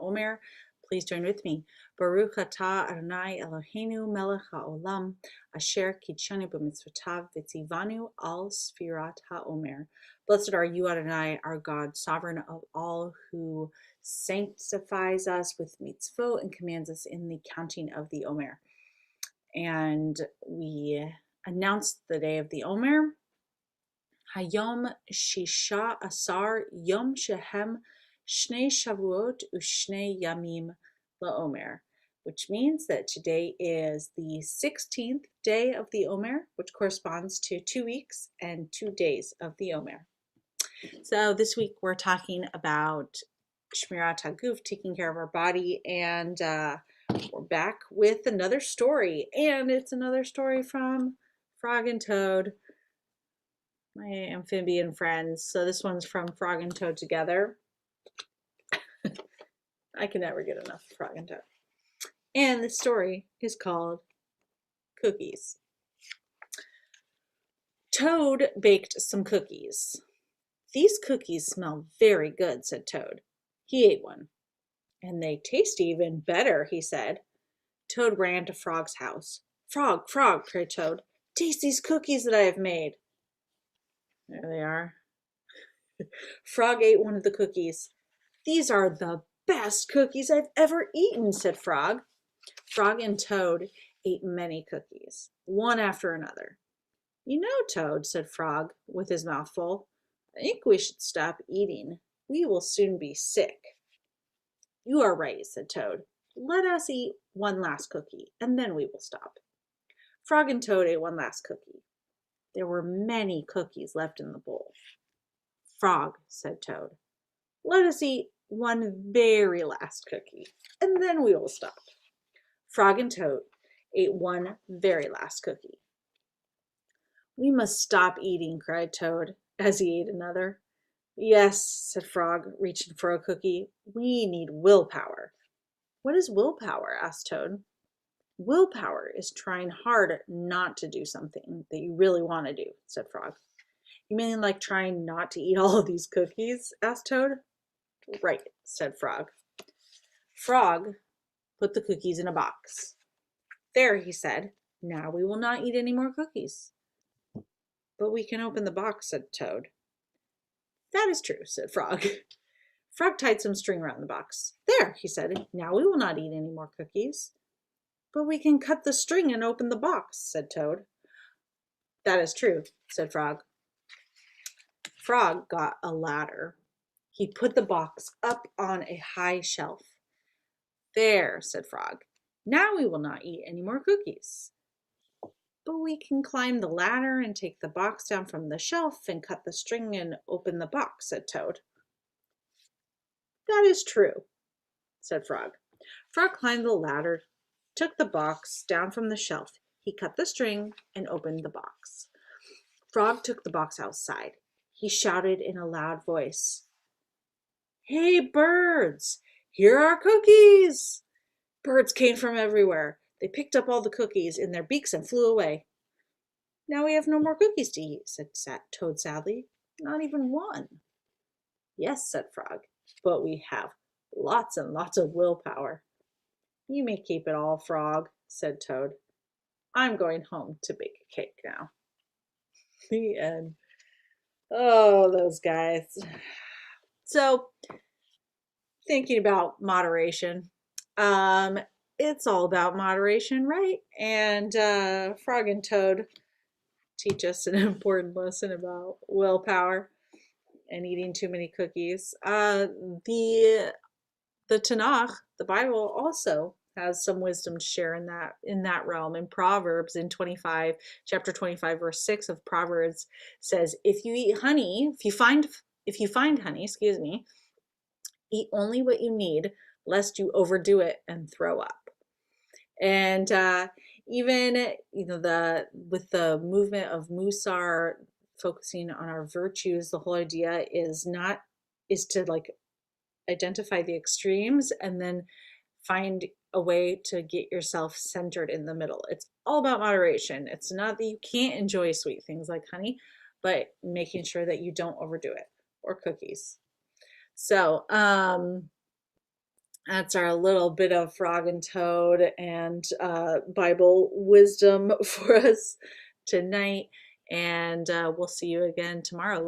Omer, please join with me. Baruch atah Adonai Eloheinu melech haolam, asher kitshanu b'mitzvotav v'tzivanu al sfirat haomer. Blessed are you, Adonai, our God, sovereign of all, who sanctifies us with mitzvot and commands us in the counting of the Omer. And we announced the day of the Omer. Hayom Shisha Asar Yom Shehem Shnei Shavuot Ushnei Yamim LaOmer, which means that today is the 16th day of the Omer, which corresponds to 2 weeks and 2 days of the Omer. So this week we're talking about Shmirat HaGuf, taking care of our body, and we're back with another story, and it's another story from Frog and Toad, my amphibian friends. So this one's from Frog and Toad Together. I can never get enough of Frog and Toad. And the story is called Cookies. Toad baked some cookies. These cookies smell very good, said Toad. He ate one. And they taste even better, he said. Toad ran to Frog's house. Frog, Frog, cried Toad, taste these cookies that I have made. There they are. Frog ate one of the cookies. These are the best cookies I've ever eaten, said Frog. Frog and Toad ate many cookies, one after another. You know, Toad, said Frog with his mouth full, I think we should stop eating. We will soon be sick. You are right, said Toad. Let us eat one last cookie, and then we will stop. Frog and Toad ate one last cookie. There were many cookies left in the bowl. Frog, said Toad, let us eat one very last cookie, and then we will stop. Frog and Toad ate one very last cookie. We must stop eating, cried Toad as he ate another. Yes, said Frog, reaching for a cookie. We need willpower. What is willpower? Asked Toad. Willpower is trying hard not to do something that you really want to do, said Frog. You mean like trying not to eat all of these cookies? Asked Toad. Right, said Frog. Frog put the cookies in a box. There, he said, now we will not eat any more cookies. But we can open the box, said Toad. That is true, said Frog. Frog tied some string around the box. There, he said, now we will not eat any more cookies. But we can cut the string and open the box, said Toad. That is true, said Frog. Frog got a ladder. He put the box up on a high shelf. There, said Frog. Now we will not eat any more cookies. But we can climb the ladder and take the box down from the shelf and cut the string and open the box, said Toad. That is true, said Frog. Frog climbed the ladder, took the box down from the shelf. He cut the string and opened the box. Frog took the box outside. He shouted in a loud voice, Hey, birds, here are cookies! Birds came from everywhere. They picked up all the cookies in their beaks and flew away. Now we have no more cookies to eat, said Toad sadly. Not even one. Yes, said Frog, but we have lots and lots of willpower. You may keep it all, Frog, said Toad. I'm going home to bake a cake now. The end. Oh, those guys. So, thinking about moderation. It's all about moderation, right? And Frog and Toad teach us an important lesson about willpower and eating too many cookies. The Tanakh, the Bible, also has some wisdom to share in that realm. In Proverbs, in chapter 25, verse 6 of Proverbs says, if you find honey, eat only what you need, lest you overdo it and throw up. And even with the movement of Musar, focusing on our virtues, the whole idea is to like identify the extremes and then find a way to get yourself centered in the middle. It's all about moderation. It's not that you can't enjoy sweet things like honey, but making sure that you don't overdo it, or cookies. So That's our little bit of Frog and Toad and Bible wisdom for us tonight. And we'll see you again tomorrow.